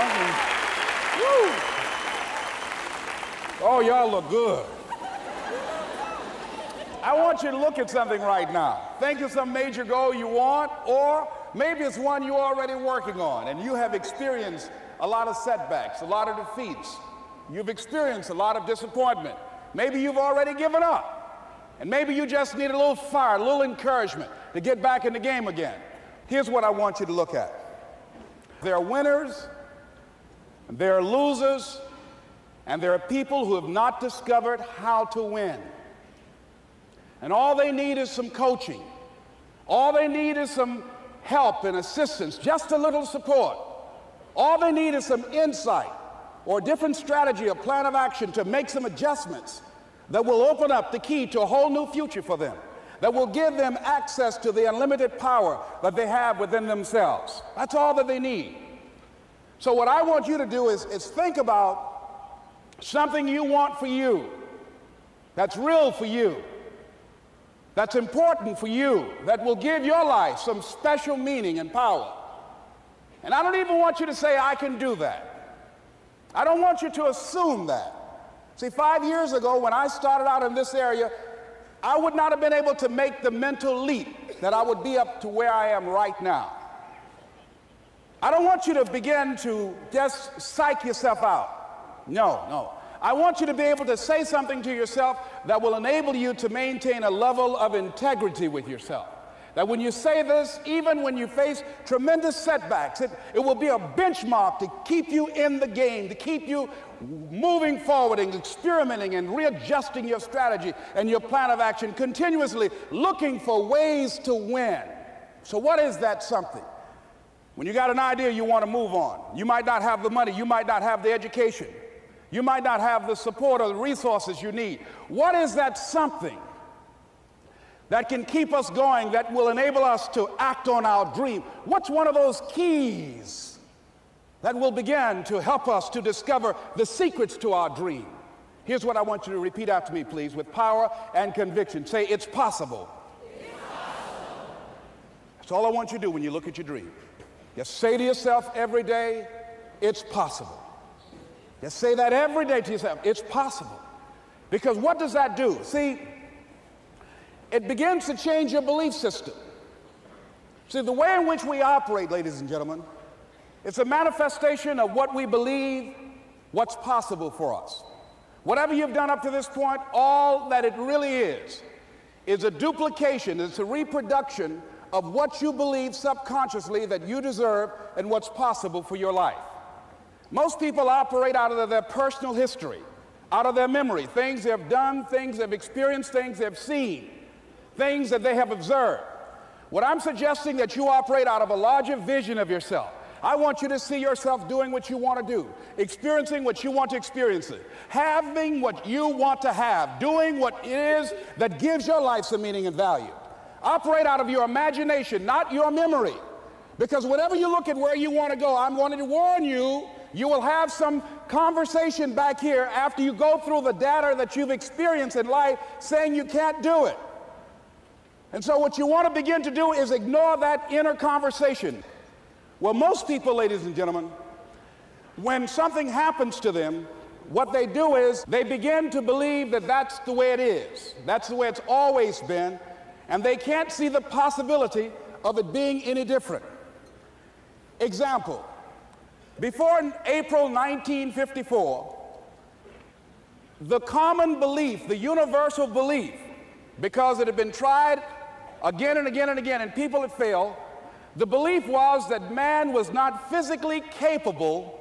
Woo. Oh, y'all look good. I want you to look at something right now. Think of some major goal you want, or maybe it's one you're already working on and you have experienced a lot of setbacks, a lot of defeats. You've experienced a lot of disappointment. Maybe you've already given up. And maybe you just need a little fire, a little encouragement to get back in the game again. Here's what I want you to look at. There are winners, and there are losers, and there are people who have not discovered how to win. And all they need is some coaching. All they need is some help and assistance, just a little support. All they need is some insight or a different strategy, a plan of action to make some adjustments that will open up the key to a whole new future for them, that will give them access to the unlimited power that they have within themselves. That's all that they need. So what I want you to do is think about something you want for you, that's real for you, that's important for you, that will give your life some special meaning and power. And I don't even want you to say, I can do that. I don't want you to assume that. See, 5 years ago, when I started out in this area, I would not have been able to make the mental leap that I would be up to where I am right now. I don't want you to begin to just psych yourself out. No. I want you to be able to say something to yourself that will enable you to maintain a level of integrity with yourself. That when you say this, even when you face tremendous setbacks, it will be a benchmark to keep you in the game, to keep you moving forward and experimenting and readjusting your strategy and your plan of action, continuously looking for ways to win. So what is that something? When you got an idea you want to move on, you might not have the money, you might not have the education, you might not have the support or the resources you need. What is that something that can keep us going, that will enable us to act on our dream? What's one of those keys that will begin to help us to discover the secrets to our dream? Here's what I want you to repeat after me, please, with power and conviction. Say, it's possible. It's possible. That's all I want you to do when you look at your dream. Just say to yourself every day, it's possible. Just say that every day to yourself, it's possible. Because what does that do? See, it begins to change your belief system. See, the way in which we operate, ladies and gentlemen, it's a manifestation of what we believe, what's possible for us. Whatever you've done up to this point, all that it really is a duplication, it's a reproduction of what you believe subconsciously that you deserve and what's possible for your life. Most people operate out of their personal history, out of their memory, things they've done, things they've experienced, things they've seen, things that they have observed. What I'm suggesting that you operate out of a larger vision of yourself. I want you to see yourself doing what you want to do, experiencing what you want to experience, having what you want to have, doing what it is that gives your life some meaning and value. Operate out of your imagination, not your memory. Because whenever you look at where you want to go, I'm wanting to warn you, you will have some conversation back here after you go through the data that you've experienced in life saying you can't do it. And so what you want to begin to do is ignore that inner conversation. Well, most people, ladies and gentlemen, when something happens to them, what they do is they begin to believe that that's the way it is. That's the way it's always been. And they can't see the possibility of it being any different. Example, before April 1954, the common belief, the universal belief, because it had been tried again and again and again, and people had failed, the belief was that man was not physically capable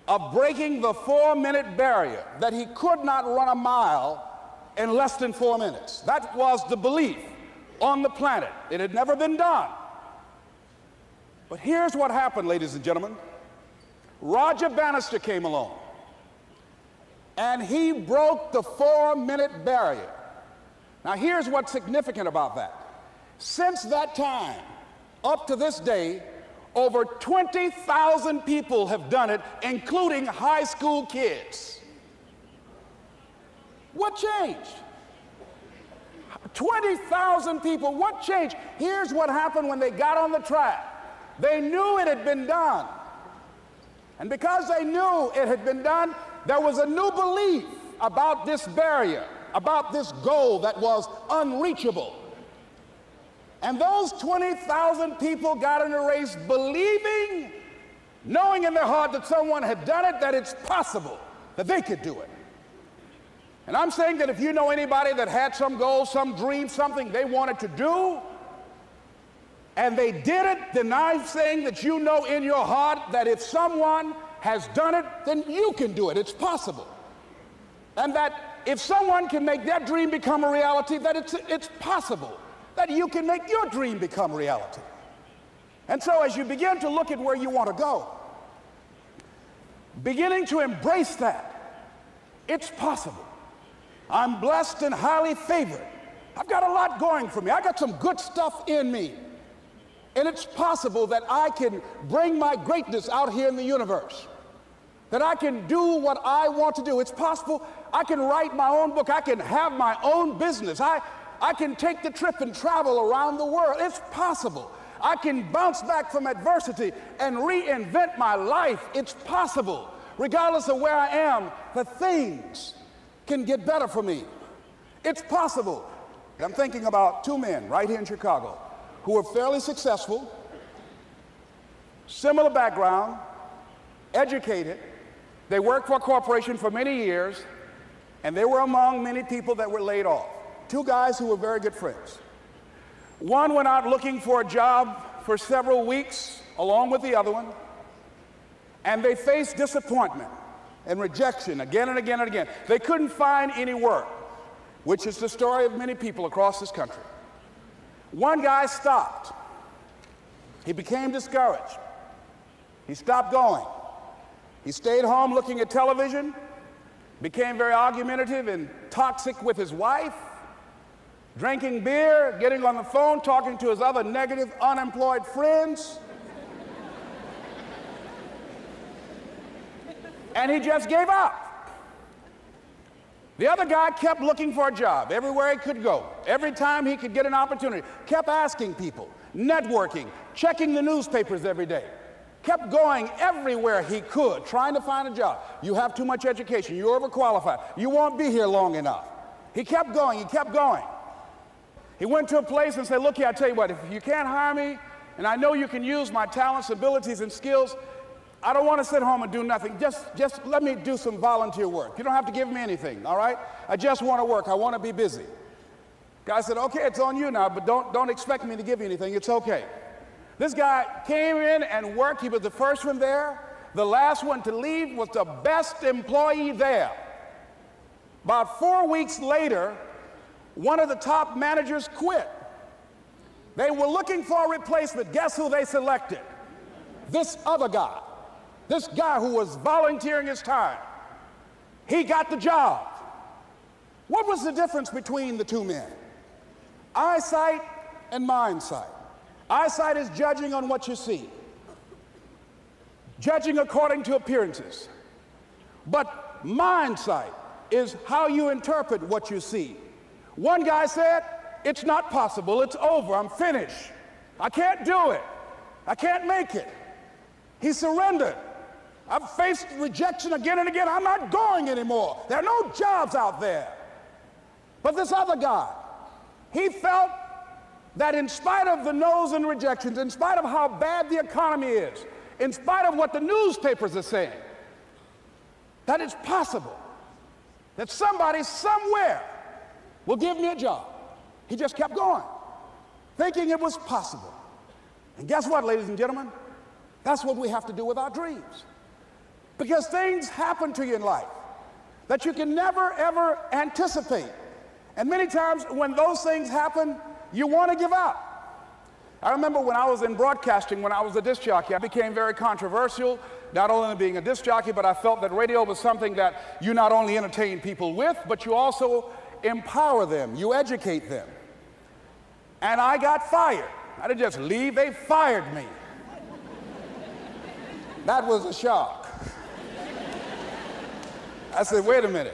of breaking the 4-minute barrier, that he could not run a mile in less than 4 minutes. That was the belief on the planet. It had never been done. But here's what happened, ladies and gentlemen. Roger Bannister came along, and he broke the 4-minute barrier. Now, here's what's significant about that. Since that time, up to this day, over 20,000 people have done it, including high school kids. What changed? 20,000 people, what changed? Here's what happened when they got on the track. They knew it had been done. And because they knew it had been done, there was a new belief about this barrier, about this goal that was unreachable. And those 20,000 people got in the race believing, knowing in their heart that someone had done it, that it's possible that they could do it. And I'm saying that if you know anybody that had some goal, some dream, something they wanted to do, and they did it, then I'm saying that you know in your heart that if someone has done it, then you can do it. It's possible. And that if someone can make their dream become a reality, that it's possible that you can make your dream become reality. And so as you begin to look at where you want to go, beginning to embrace that, it's possible. I'm blessed and highly favored. I've got a lot going for me. I got some good stuff in me. And it's possible that I can bring my greatness out here in the universe, that I can do what I want to do. It's possible I can write my own book. I can have my own business. I can take the trip and travel around the world. It's possible. I can bounce back from adversity and reinvent my life. It's possible. Regardless of where I am, the things can get better for me. It's possible. I'm thinking about two men right here in Chicago who were fairly successful, similar background, educated. They worked for a corporation for many years, and they were among many people that were laid off. Two guys who were very good friends. One went out looking for a job for several weeks along with the other one, and they faced disappointment and rejection again and again and again. They couldn't find any work, which is the story of many people across this country. One guy stopped. He became discouraged. He stopped going. He stayed home looking at television, became very argumentative and toxic with his wife, drinking beer, getting on the phone, talking to his other negative, unemployed friends. And he just gave up. The other guy kept looking for a job everywhere he could go. Every time he could get an opportunity, kept asking people, networking, checking the newspapers every day. Kept going everywhere he could, trying to find a job. You have too much education. You're overqualified. You won't be here long enough. He kept going. He kept going. He went to a place and said, look here, I tell you what, if you can't hire me, and I know you can use my talents, abilities, and skills, I don't want to sit home and do nothing. Just let me do some volunteer work. You don't have to give me anything, all right? I just want to work. I want to be busy. Guy said, okay, it's on you now, but don't expect me to give you anything. It's okay. This guy came in and worked. He was the first one there. The last one to leave was the best employee there. About 4 weeks later, one of the top managers quit. They were looking for a replacement. Guess who they selected? This other guy. This guy who was volunteering his time. He got the job. What was the difference between the two men? Eyesight and mindsight. Eyesight is judging on what you see, judging according to appearances. But mindsight is how you interpret what you see. One guy said, it's not possible, it's over, I'm finished. I can't do it. I can't make it. He surrendered. I've faced rejection again and again. I'm not going anymore. There are no jobs out there. But this other guy, he felt that in spite of the no's and rejections, in spite of how bad the economy is, in spite of what the newspapers are saying, that it's possible that somebody somewhere will give me a job. He just kept going, thinking it was possible. And guess what, ladies and gentlemen? That's what we have to do with our dreams. Because things happen to you in life that you can never, ever anticipate. And many times when those things happen, you want to give up. I remember when I was in broadcasting, when I was a disc jockey, I became very controversial, not only being a disc jockey, but I felt that radio was something that you not only entertain people with, but you also empower them, you educate them. And I got fired. I didn't just leave, they fired me. That was a shock. I said, wait a minute.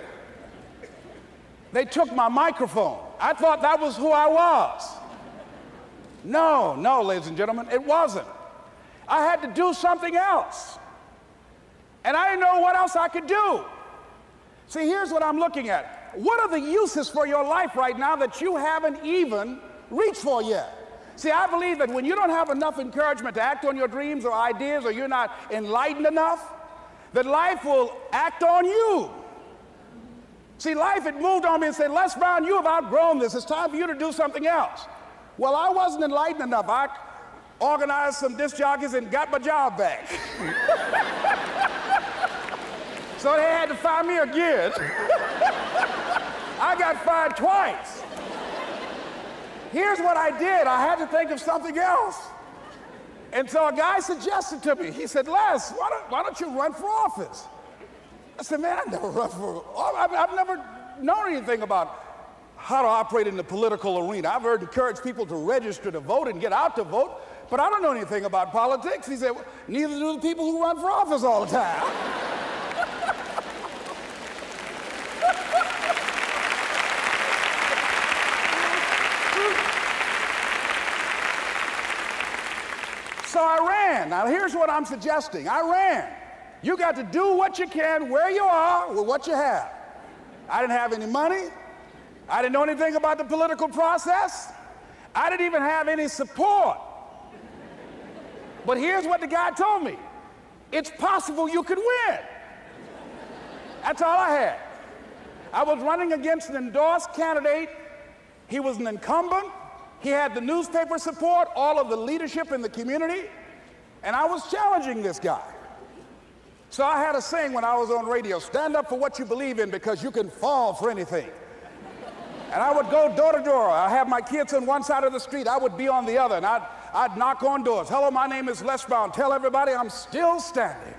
They took my microphone. I thought that was who I was. No, ladies and gentlemen, it wasn't. I had to do something else. And I didn't know what else I could do. See, here's what I'm looking at. What are the uses for your life right now that you haven't even reached for yet? See, I believe that when you don't have enough encouragement to act on your dreams or ideas, or you're not enlightened enough, that life will act on you. See, life had moved on me and said, Les Brown, you have outgrown this. It's time for you to do something else. Well, I wasn't enlightened enough. I organized some disc jockeys and got my job back. So they had to fire me again. I got fired twice. Here's what I did. I had to think of something else. And so a guy suggested to me, he said, Les, why don't you run for office? I said, man, I never run for office. I've never known anything about how to operate in the political arena. I've heard encourage people to register to vote and get out to vote, but I don't know anything about politics. He said, well, neither do the people who run for office all the time. So I ran. Now here's what I'm suggesting. I ran. You got to do what you can where you are with what you have. I didn't have any money. I didn't know anything about the political process. I didn't even have any support. But here's what the guy told me. It's possible you could win. That's all I had. I was running against an endorsed candidate. He was an incumbent. He had the newspaper support, all of the leadership in the community, and I was challenging this guy. So I had a saying when I was on radio, stand up for what you believe in because you can fall for anything. And I would go door to door. I have my kids on one side of the street. I would be on the other, and I'd knock on doors. Hello, my name is Les Brown. Tell everybody I'm still standing.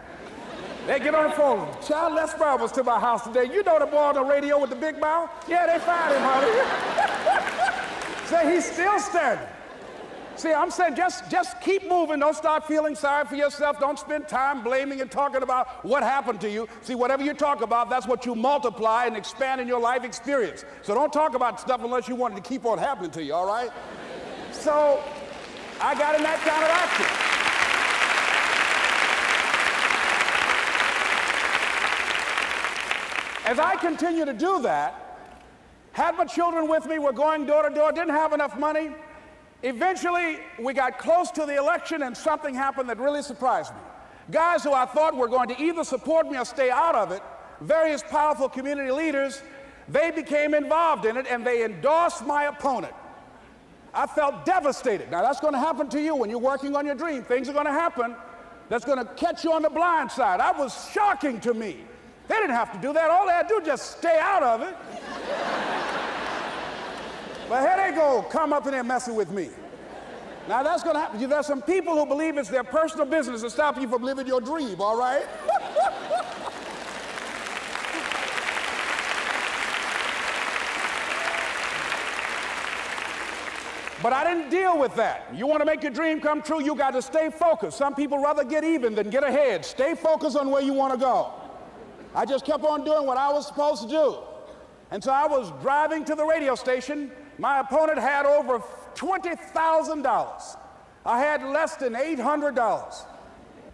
They get on the phone. Child, Les Brown was to my house today. You know the boy on the radio with the big mouth? Yeah, they fired him, honey. Say he's still standing. See, I'm saying just keep moving. Don't start feeling sorry for yourself. Don't spend time blaming and talking about what happened to you. See, whatever you talk about, that's what you multiply and expand in your life experience. So don't talk about stuff unless you want it to keep on happening to you, all right? So I got in that kind of action. As I continue to do that, had my children with me, were going door to door, didn't have enough money. Eventually, we got close to the election and something happened that really surprised me. Guys who I thought were going to either support me or stay out of it, various powerful community leaders, they became involved in it and they endorsed my opponent. I felt devastated. Now, that's going to happen to you when you're working on your dream. Things are going to happen that's going to catch you on the blind side. That was shocking to me. They didn't have to do that. All they had to do was just stay out of it. But here they go, come up in there messing with me. Now that's going to happen. There's some people who believe it's their personal business to stop you from living your dream, all right? But I didn't deal with that. You want to make your dream come true, you got to stay focused. Some people rather get even than get ahead. Stay focused on where you want to go. I just kept on doing what I was supposed to do. And so I was driving to the radio station. My opponent had over $20,000. I had less than $800.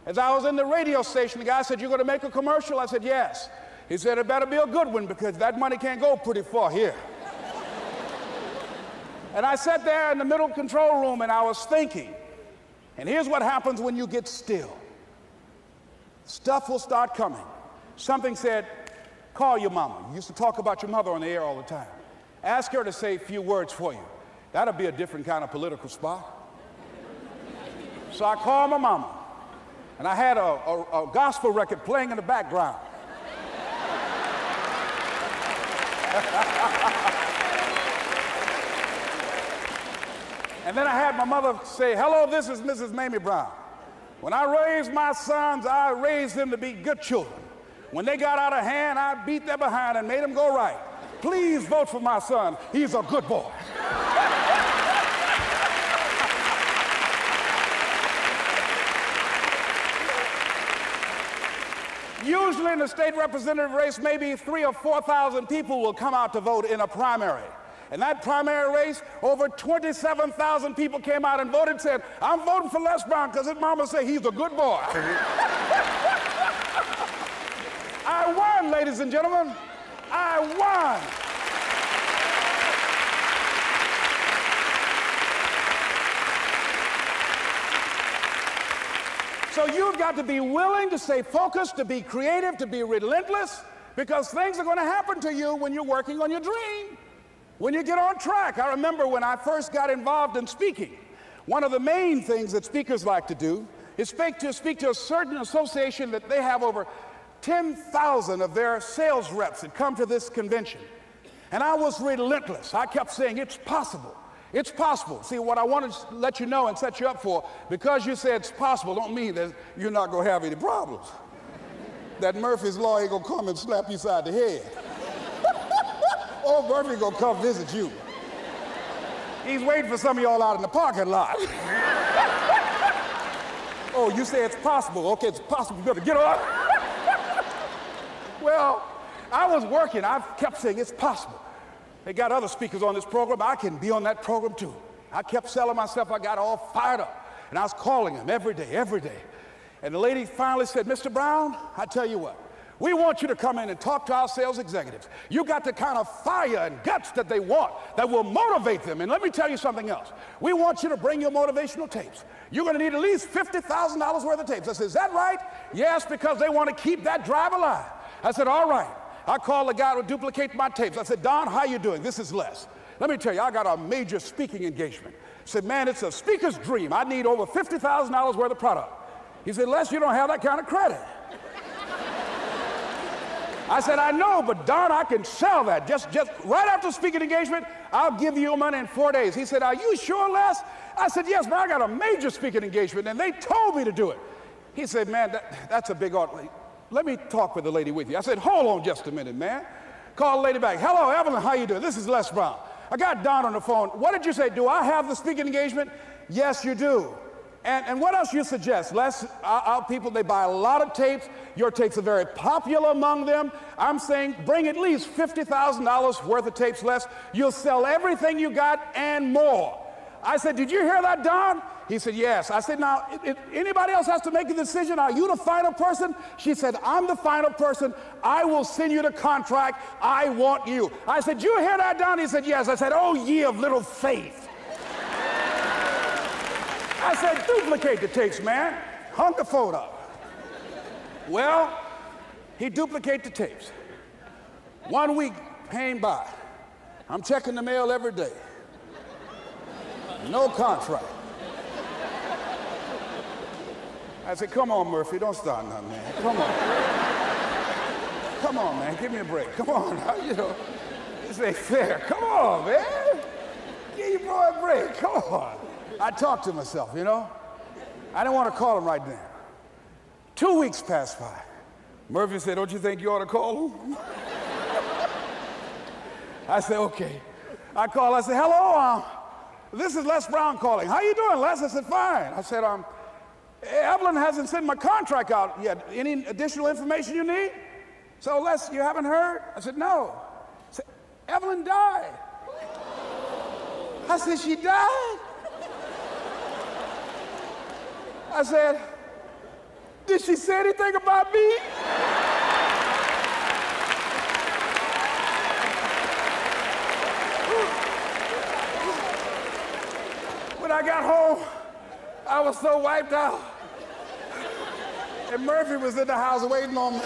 As I was in the radio station, the guy said, "You're going to make a commercial?" I said, "Yes." He said, "It better be a good one because that money can't go pretty far here." And I sat there in the middle control room and I was thinking. And here's what happens when you get still. Stuff will start coming. Something said, "Call your mama." You used to talk about your mother on the air all the time. Ask her to say a few words for you. That'll be a different kind of political spot. So I called my mama, and I had a gospel record playing in the background. And then I had my mother say, "Hello, this is Mrs. Mamie Brown. When I raised my sons, I raised them to be good children. When they got out of hand, I beat their behind and made them go right. Please vote for my son. He's a good boy." Usually in the state representative race, maybe 3,000 or 4,000 people will come out to vote in a primary. In that primary race, over 27,000 people came out and voted and said, "I'm voting for Les Brown because his mama said he's a good boy." ladies and gentlemen. I won. So you've got to be willing to stay focused, to be creative, to be relentless, because things are going to happen to you when you're working on your dream, when you get on track. I remember when I first got involved in speaking, one of the main things that speakers like to do is speak to a certain association that they have over 10,000 of their sales reps that come to this convention. And I was relentless. I kept saying, it's possible. It's possible. See, what I want to let you know and set you up for, because you said it's possible, don't mean that you're not going to have any problems. That Murphy's Law ain't going to come and slap you side the head. Oh, Murphy going to come visit you. He's waiting for some of y'all out in the parking lot. Oh, you say it's possible. Okay, it's possible. You better get up. Well, I was working. I kept saying it's possible. They got other speakers on this program. I can be on that program too. I kept selling myself. I got all fired up. And I was calling them every day, every day. And the lady finally said, Mr. Brown, I tell you what, we want you to come in and talk to our sales executives. You got the kind of fire and guts that they want, that will motivate them. And let me tell you something else. We want you to bring your motivational tapes. You're going to need at least $50,000 worth of tapes. I said, is that right? Yes, because they want to keep that drive alive. I said, all right. I called the guy to duplicate my tapes. I said, Don, how you doing? This is Les. Let me tell you, I got a major speaking engagement. I said, man, it's a speaker's dream. I need over $50,000 worth of product. He said, Les, you don't have that kind of credit. I said, I know, but Don, I can sell that. Just right after speaking engagement, I'll give you your money in 4 days. He said, are you sure, Les? I said, yes, man, I got a major speaking engagement, and they told me to do it. He said, man, that's a big order. Let me talk with the lady with you. I said, hold on just a minute, man. Call the lady back. Hello, Evelyn, how you doing? This is Les Brown. I got Don on the phone. What did you say? Do I have the speaking engagement? Yes, you do. And what else you suggest? Les, our people, they buy a lot of tapes. Your tapes are very popular among them. I'm saying bring at least $50,000 worth of tapes, Les. You'll sell everything you got and more. I said, did you hear that, Don? He said, yes. I said, now, if anybody else has to make a decision, are you the final person? She said, I'm the final person. I will send you the contract. I want you. I said, you hear that, Don? He said, yes. I said, oh, ye of little faith. I said, duplicate the tapes, man. Hung the phone up. Well, he duplicated the tapes. 1 week came by. I'm checking the mail every day. No contract. I said, come on, Murphy, don't start nothing, man. Come on. Come on, man, give me a break. Come on, you know, this ain't fair. Come on, man. Give your boy a break, come on. I talked to myself, you know. I didn't want to call him right now. 2 weeks passed by. Murphy said, don't you think you ought to call him? I said, okay. I called, I said, hello, this is Les Brown calling. How you doing, Les? I said, fine. I said, Evelyn hasn't sent my contract out yet. Any additional information you need? So, Les, you haven't heard? I said, no. I said, Evelyn died. I said, she died? I said, did she say anything about me? When I got home, I was so wiped out. And Murphy was in the house waiting on me.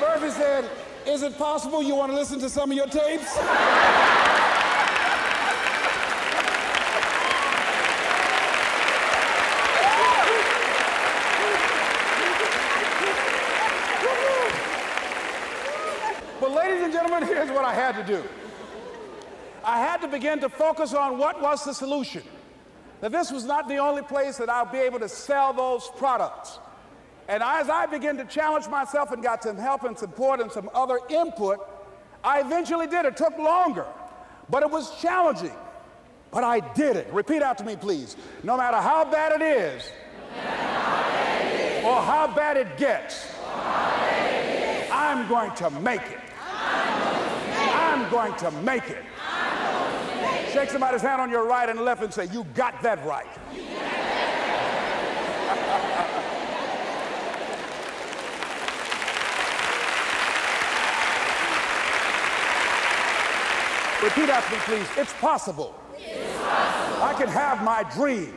Murphy said, is it possible you want to listen to some of your tapes? But ladies and gentlemen, here's what I had to do. I had to begin to focus on what was the solution. That this was not the only place that I'll be able to sell those products. And as I began to challenge myself and got some help and support and some other input, I eventually did. It took longer, but it was challenging. But I did it. Repeat after me, please. No matter how bad it is, or how bad it gets, I'm going to make it. I'm going to make it. Shake somebody's hand on your right and left and say, you got that right. Repeat after me, please. It's possible. It's possible. I can have my dream.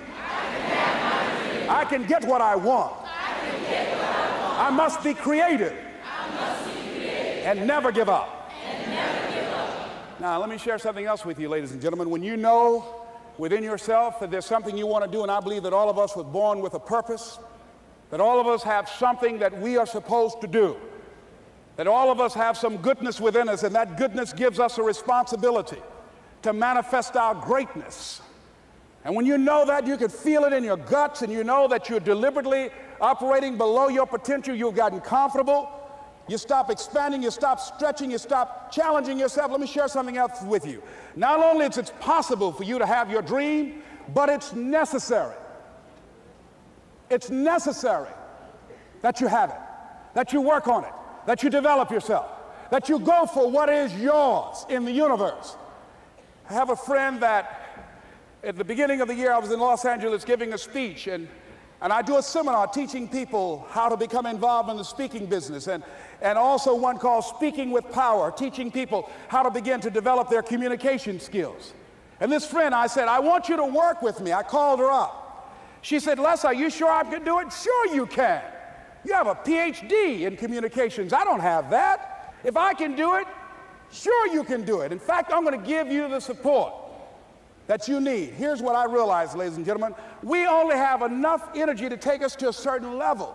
I can get what I want. I must be creative. And never give up. Now, let me share something else with you, ladies and gentlemen. When you know within yourself that there's something you want to do, and I believe that all of us were born with a purpose, that all of us have something that we are supposed to do, that all of us have some goodness within us, and that goodness gives us a responsibility to manifest our greatness. And when you know that, you can feel it in your guts, and you know that you're deliberately operating below your potential, you've gotten comfortable, you stop expanding, you stop stretching, you stop challenging yourself. Let me share something else with you. Not only is it possible for you to have your dream, but it's necessary. It's necessary that you have it, that you work on it, that you develop yourself, that you go for what is yours in the universe. I have a friend that at the beginning of the year I was in Los Angeles giving a speech, and I do a seminar teaching people how to become involved in the speaking business, and also one called Speaking with Power, teaching people how to begin to develop their communication skills. And this friend, I said, I want you to work with me. I called her up. She said, Les, are you sure I can do it? Sure you can. You have a PhD in communications. I don't have that. If I can do it, sure you can do it. In fact, I'm going to give you the support that you need. Here's what I realize, ladies and gentlemen. We only have enough energy to take us to a certain level,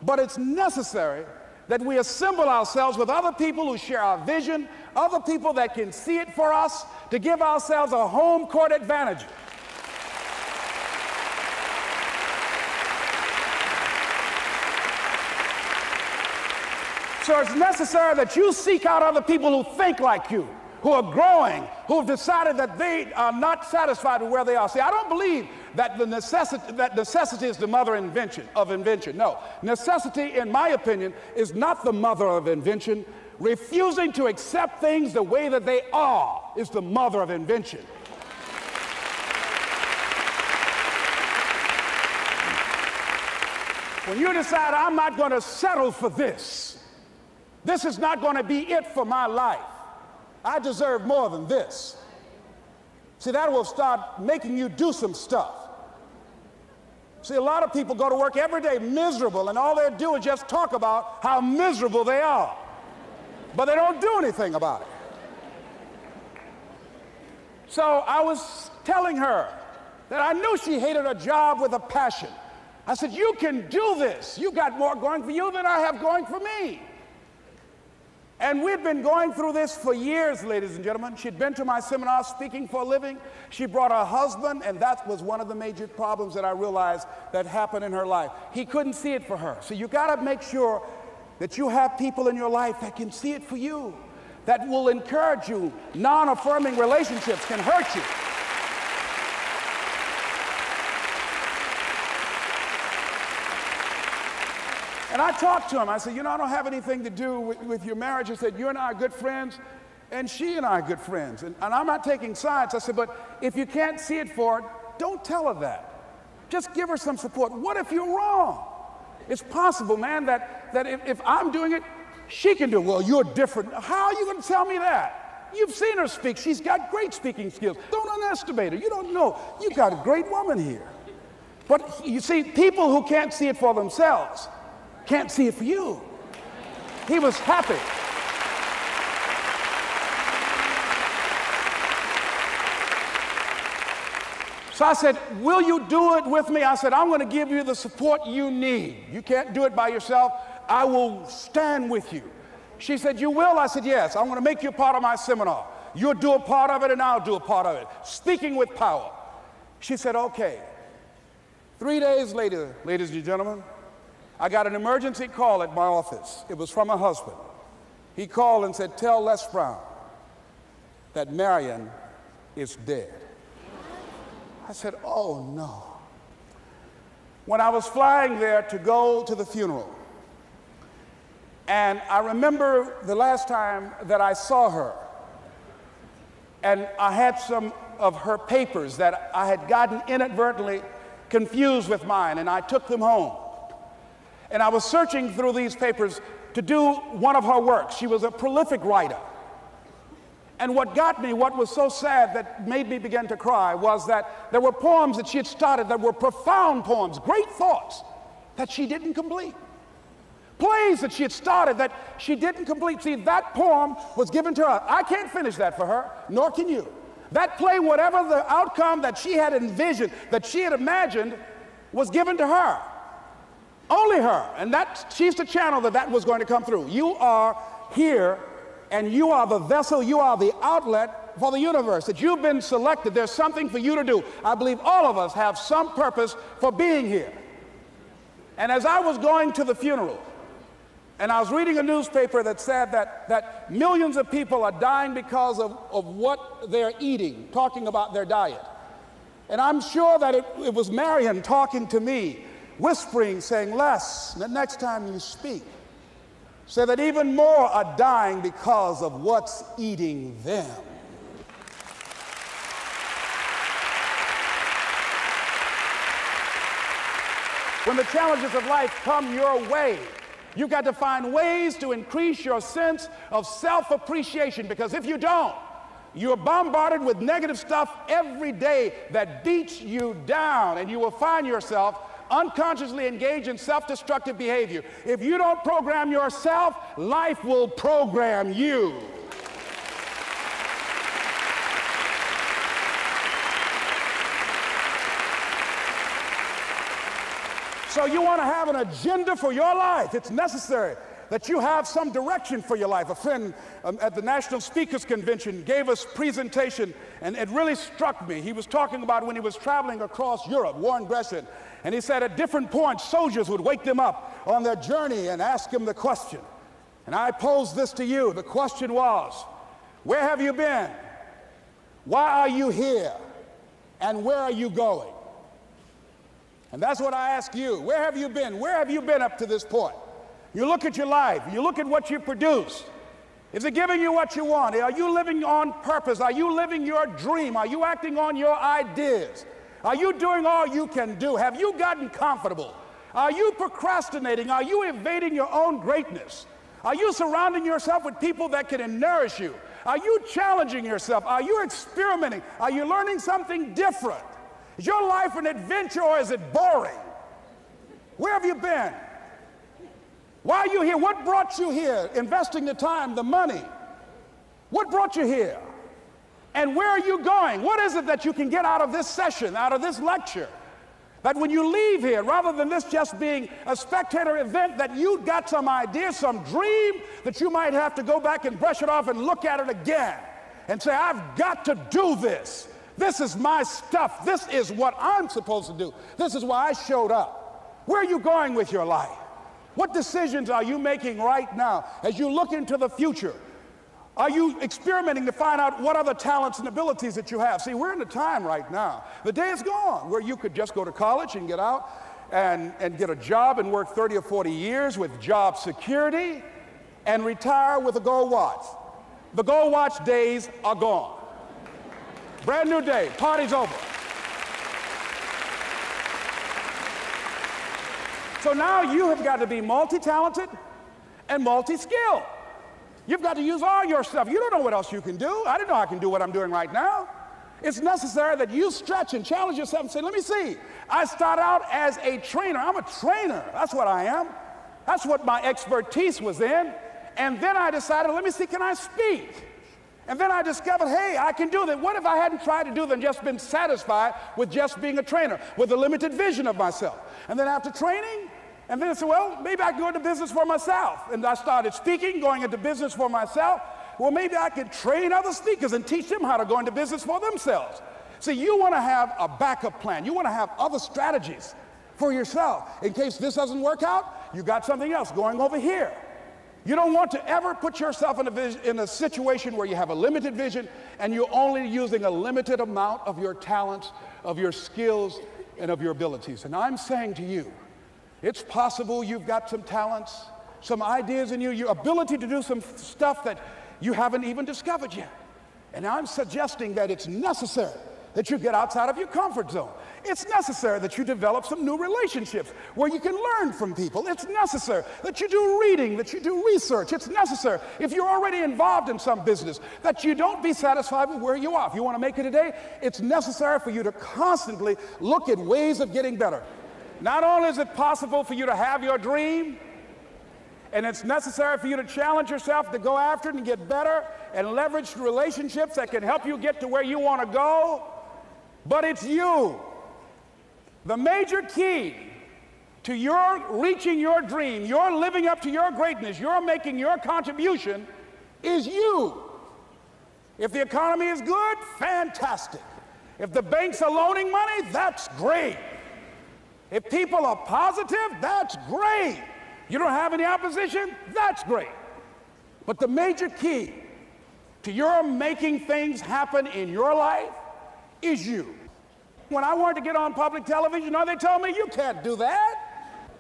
but it's necessary that we assemble ourselves with other people who share our vision, other people that can see it for us, to give ourselves a home court advantage. So it's necessary that you seek out other people who think like you, who are growing, who have decided that they are not satisfied with where they are. See, I don't believe that necessity is the mother of invention. No, necessity, in my opinion, is not the mother of invention. Refusing to accept things the way that they are is the mother of invention. When you decide, I'm not going to settle for this, this is not going to be it for my life, I deserve more than this. See, that will start making you do some stuff. See, a lot of people go to work every day miserable, and all they do is just talk about how miserable they are. But they don't do anything about it. So I was telling her that I knew she hated her job with a passion. I said, you can do this. You got more going for you than I have going for me. And we've been going through this for years, ladies and gentlemen. She'd been to my seminar speaking for a living. She brought her husband, and that was one of the major problems that I realized that happened in her life. He couldn't see it for her. So you got to make sure that you have people in your life that can see it for you, that will encourage you. Non-affirming relationships can hurt you. And I talked to him. I said, you know, I don't have anything to do with your marriage. He said, you and I are good friends, and she and I are good friends. And I'm not taking sides. I said, but if you can't see it for her, don't tell her that. Just give her some support. What if you're wrong? It's possible, man, that if I'm doing it, she can do it. Well, you're different. How are you going to tell me that? You've seen her speak. She's got great speaking skills. Don't underestimate her. You don't know. You got a great woman here. But you see, people who can't see it for themselves can't see it for you. He was happy. So I said, will you do it with me? I said, I'm going to give you the support you need. You can't do it by yourself. I will stand with you. She said, you will? I said, yes. I'm going to make you a part of my seminar. You'll do a part of it, and I'll do a part of it. Speaking with Power. She said, okay. 3 days later, ladies and gentlemen, I got an emergency call at my office. It was from her husband. He called and said, tell Les Brown that Marion is dead. I said, oh no. When I was flying there to go to the funeral, and I remember the last time that I saw her, and I had some of her papers that I had gotten inadvertently confused with mine, and I took them home. And I was searching through these papers to do one of her works. She was a prolific writer. And what got me, what was so sad that made me begin to cry, was that there were poems that she had started that were profound poems, great thoughts that she didn't complete. Plays that she had started that she didn't complete. See, that poem was given to her. I can't finish that for her, nor can you. That play, whatever the outcome that she had envisioned, that she had imagined, was given to her. Only her. And she's the channel that was going to come through. You are here, and you are the vessel, you are the outlet for the universe. That you've been selected. There's something for you to do. I believe all of us have some purpose for being here. And as I was going to the funeral, and I was reading a newspaper that said that millions of people are dying because of what they're eating, talking about their diet. And I'm sure that it was Marion talking to me, whispering, saying, Les, the next time you speak, say that even more are dying because of what's eating them. When the challenges of life come your way, you've got to find ways to increase your sense of self-appreciation, because if you don't, you're bombarded with negative stuff every day that beats you down, and you will find yourself unconsciously engaged in self-destructive behavior. If you don't program yourself, life will program you. So you want to have an agenda for your life. It's necessary that you have some direction for your life. A friend at the National Speakers Convention gave us a presentation, and it really struck me. He was talking about when he was traveling across Europe, Warren Gresham, and he said at different points, soldiers would wake them up on their journey and ask them the question. And I posed this to you. The question was, where have you been? Why are you here? And where are you going? And that's what I ask you. Where have you been? Where have you been up to this point? You look at your life. You look at what you produce. Is it giving you what you want? Are you living on purpose? Are you living your dream? Are you acting on your ideas? Are you doing all you can do? Have you gotten comfortable? Are you procrastinating? Are you evading your own greatness? Are you surrounding yourself with people that can nourish you? Are you challenging yourself? Are you experimenting? Are you learning something different? Is your life an adventure, or is it boring? Where have you been? Why are you here? What brought you here? Investing the time, the money. What brought you here? And where are you going? What is it that you can get out of this session, out of this lecture? That when you leave here, rather than this just being a spectator event, that you got some idea, some dream, that you might have to go back and brush it off and look at it again and say, I've got to do this. This is my stuff. This is what I'm supposed to do. This is why I showed up. Where are you going with your life? What decisions are you making right now as you look into the future? Are you experimenting to find out what other talents and abilities that you have? See, we're in a time right now. The day is gone where you could just go to college and get out and get a job and work 30 or 40 years with job security and retire with a gold watch. The gold watch days are gone. Brand new day, party's over. So now you have got to be multi-talented and multi-skilled. You've got to use all your stuff. You don't know what else you can do. I didn't know I can do what I'm doing right now. It's necessary that you stretch and challenge yourself and say, let me see. I started out as a trainer. I'm a trainer. That's what I am. That's what my expertise was in. And then I decided, let me see, can I speak? And then I discovered, hey, I can do that. What if I hadn't tried to do that and just been satisfied with just being a trainer, with a limited vision of myself? And then after training, and then I said, well, maybe I can go into business for myself. And I started speaking, going into business for myself. Well, maybe I could train other speakers and teach them how to go into business for themselves. See, you want to have a backup plan. You want to have other strategies for yourself. In case this doesn't work out, you got something else going over here. You don't want to ever put yourself in a situation where you have a limited vision and you're only using a limited amount of your talents, of your skills, and of your abilities. And I'm saying to you, it's possible you've got some talents, some ideas in you, your ability to do some stuff that you haven't even discovered yet. And I'm suggesting that it's necessary that you get outside of your comfort zone. It's necessary that you develop some new relationships where you can learn from people. It's necessary that you do reading, that you do research. It's necessary, if you're already involved in some business, that you don't be satisfied with where you are. If you want to make it today, it's necessary for you to constantly look at ways of getting better. Not only is it possible for you to have your dream, and it's necessary for you to challenge yourself to go after it and get better and leverage relationships that can help you get to where you want to go, but it's you. The major key to your reaching your dream, your living up to your greatness, your making your contribution is you. If the economy is good, fantastic. If the banks are loaning money, that's great. If people are positive, that's great. You don't have any opposition, that's great. But the major key to your making things happen in your life is you. When I wanted to get on public television, you know, they told me, you can't do that.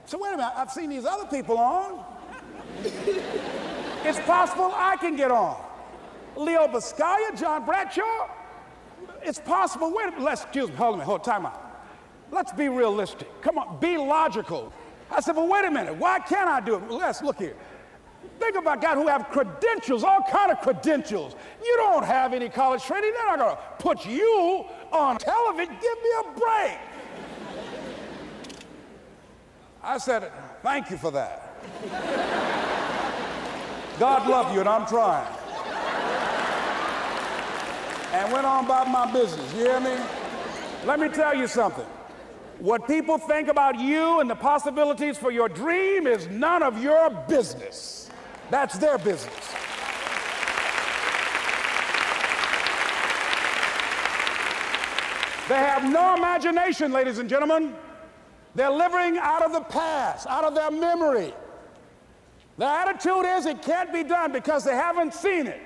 So wait a minute, I've seen these other people on. It's possible I can get on. Leo Biscaya, John Bradshaw, it's possible. Wait a minute, excuse me, hold on, time out. Let's be realistic. Come on, be logical. I said, well, wait a minute, why can't I do it? Well, let's look here. Think about guys who have credentials, all kind of credentials. You don't have any college training. They're not going to put you on television. Give me a break. I said, thank you for that. God love you, and I'm trying. And went on about my business, you hear me? Let me tell you something. What people think about you and the possibilities for your dream is none of your business. That's their business. They have no imagination, ladies and gentlemen. They're living out of the past, out of their memory. Their attitude is it can't be done because they haven't seen it.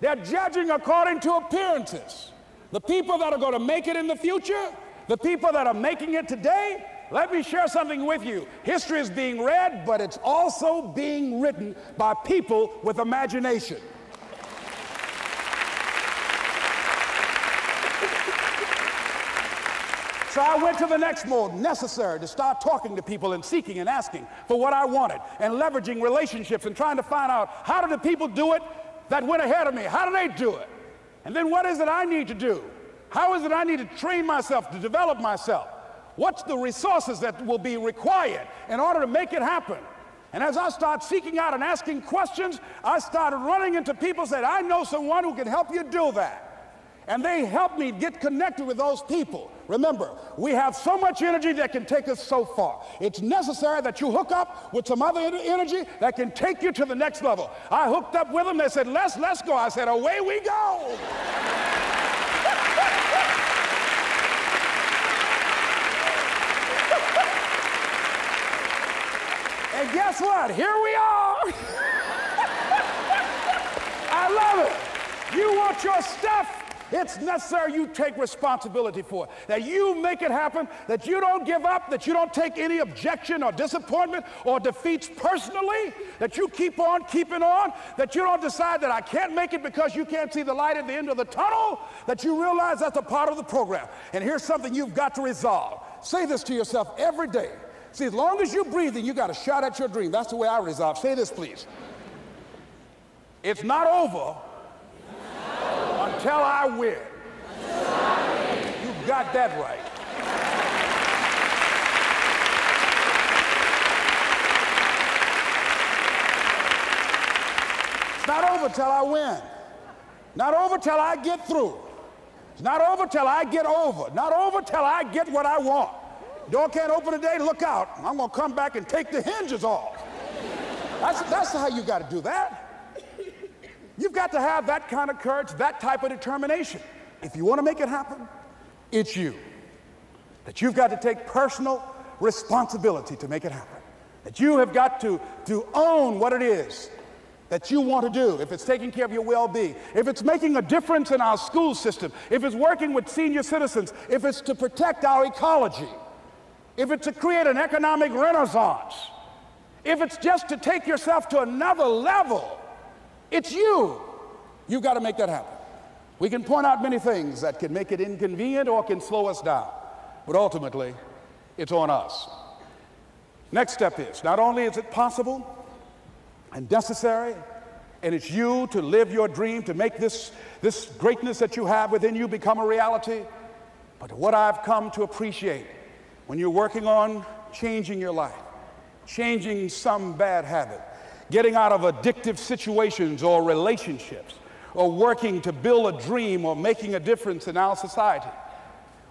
They're judging according to appearances. The people that are going to make it in the future, the people that are making it today, let me share something with you. History is being read, but it's also being written by people with imagination. So I went to the next mode, necessary, to start talking to people and seeking and asking for what I wanted and leveraging relationships and trying to find out how do the people do it that went ahead of me? How do they do it? And then what is it I need to do? How is it I need to train myself, to develop myself? What's the resources that will be required in order to make it happen? And as I start seeking out and asking questions, I started running into people who said, I know someone who can help you do that. And they helped me get connected with those people. Remember, we have so much energy that can take us so far. It's necessary that you hook up with some other energy that can take you to the next level. I hooked up with them. They said, let's go. I said, away we go. And guess what? Here we are. I love it. You want your stuff? It's necessary you take responsibility for it, that you make it happen, that you don't give up, that you don't take any objection or disappointment or defeats personally, that you keep on keeping on, that you don't decide that I can't make it because you can't see the light at the end of the tunnel, that you realize that's a part of the program. And here's something you've got to resolve. Say this to yourself every day. See, as long as you're breathing, you got a shot at your dream. That's the way I resolve. Say this, please. It's not over until I win. You got that right. It's not over till I win. Not over till I get through. It's not over till I get over. Not over till I get what I want. Door can't open today, look out. I'm going to come back and take the hinges off. That's how you got to do that. You've got to have that kind of courage, that type of determination. If you want to make it happen, it's you. That you've got to take personal responsibility to make it happen. That you have got to own what it is that you want to do. If it's taking care of your well-being, if it's making a difference in our school system, if it's working with senior citizens, if it's to protect our ecology, if it's to create an economic renaissance, if it's just to take yourself to another level, it's you. You've got to make that happen. We can point out many things that can make it inconvenient or can slow us down. but ultimately, it's on us. Next step is, not only is it possible and necessary, and it's you to live your dream, to make this greatness that you have within you become a reality, but what I've come to appreciate when you're working on changing your life, changing some bad habit, getting out of addictive situations or relationships, or working to build a dream or making a difference in our society,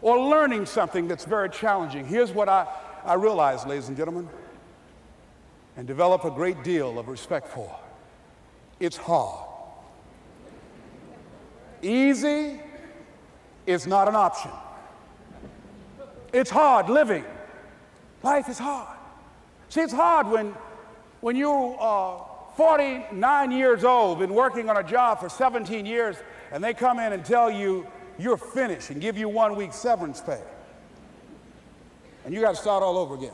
or learning something that's very challenging. Here's what I realize, ladies and gentlemen, and develop a great deal of respect for. It's hard. Easy is not an option. It's hard living. Life is hard. See, it's hard when you're 49 years old, been working on a job for 17 years, and they come in and tell you you're finished and give you 1 week severance pay. And you got to start all over again.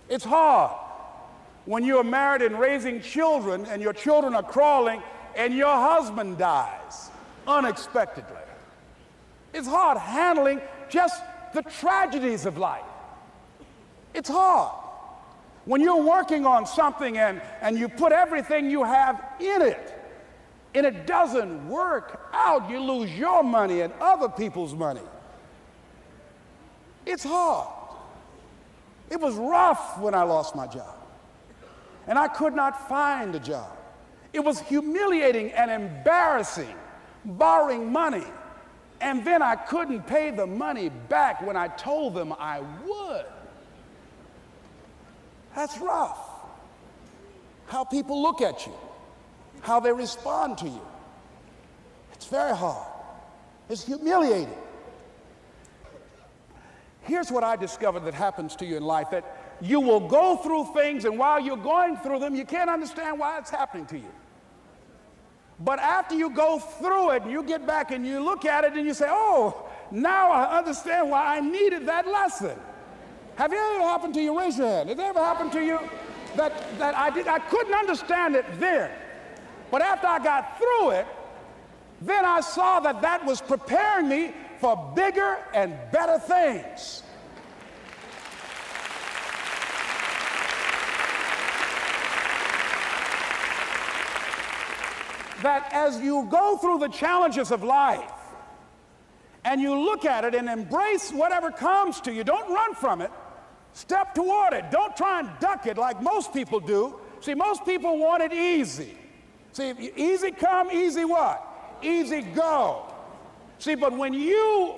It's hard when you're married and raising children and your children are crawling and your husband dies unexpectedly. It's hard handling just the tragedies of life. It's hard when you're working on something and you put everything you have in it and it doesn't work out. You lose your money and other people's money. It's hard. It was rough when I lost my job, and I could not find a job. It was humiliating and embarrassing, borrowing money, and then I couldn't pay the money back when I told them I would. That's rough. How people look at you, how they respond to you. It's very hard. It's humiliating. Here's what I discovered that happens to you in life, that you will go through things, and while you're going through them, you can't understand why it's happening to you. But after you go through it and you get back and you look at it and you say, oh, now I understand why I needed that lesson. Have it ever happened to you? Raise your hand. Has it ever happened to you that I couldn't understand it then, but after I got through it, then I saw that that was preparing me for bigger and better things. That as you go through the challenges of life and you look at it and embrace whatever comes to you, don't run from it. Step toward it. Don't try and duck it like most people do. See, most people want it easy. See, easy come, easy what? Easy go. See, but when you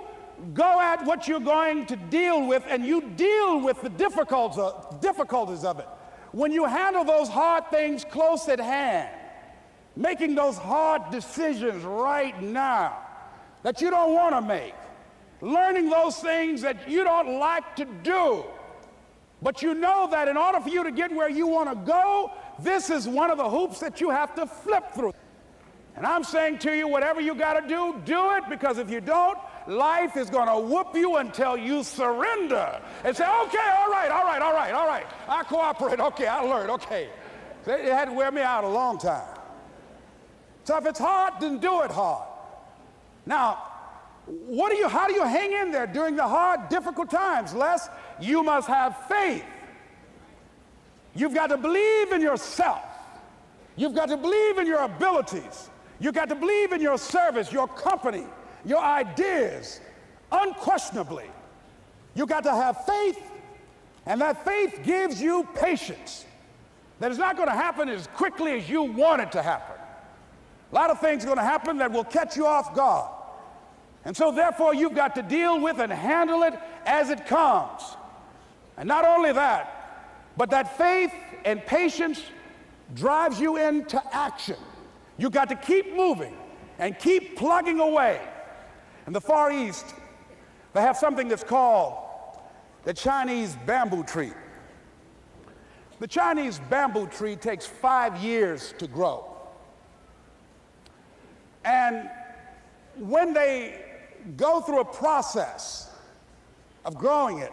go at what you're going to deal with and you deal with the difficulties of it, when you handle those hard things close at hand, making those hard decisions right now that you don't want to make, learning those things that you don't like to do, but you know that in order for you to get where you want to go, this is one of the hoops that you have to flip through. And I'm saying to you, whatever you got to do it, because if you don't, life is going to whoop you until you surrender and say, okay, all right, I cooperate, okay, I learned, okay. It had to wear me out a long time. So if it's hard, then do it hard. Now, how do you hang in there during the hard, difficult times? Les, you must have faith. You've got to believe in yourself. You've got to believe in your abilities. You've got to believe in your service, your company, your ideas, unquestionably. You've got to have faith, and that faith gives you patience. That it's not going to happen as quickly as you want it to happen. A lot of things are going to happen that will catch you off guard. And so therefore you've got to deal with and handle it as it comes. And not only that, but that faith and patience drives you into action. You've got to keep moving and keep plugging away. In the Far East, they have something that's called the Chinese bamboo tree. The Chinese bamboo tree takes 5 years to grow. And when they go through a process of growing it,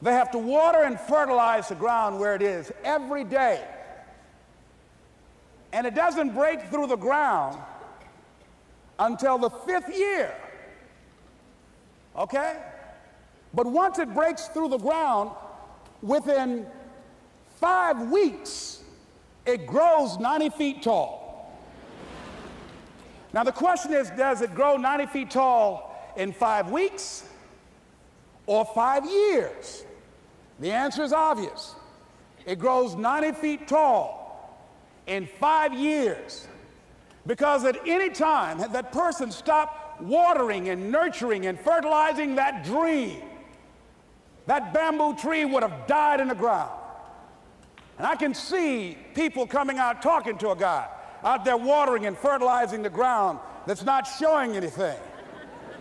they have to water and fertilize the ground where it is every day. And it doesn't break through the ground until the 5th year. Okay? But once it breaks through the ground, within 5 weeks, it grows 90 feet tall. Now the question is, does it grow 90 feet tall in 5 weeks or 5 years? The answer is obvious. It grows 90 feet tall in 5 years, because at any time had that person stopped watering and nurturing and fertilizing that dream, that bamboo tree would have died in the ground. And I can see people coming out talking to a guy out there watering and fertilizing the ground that's not showing anything.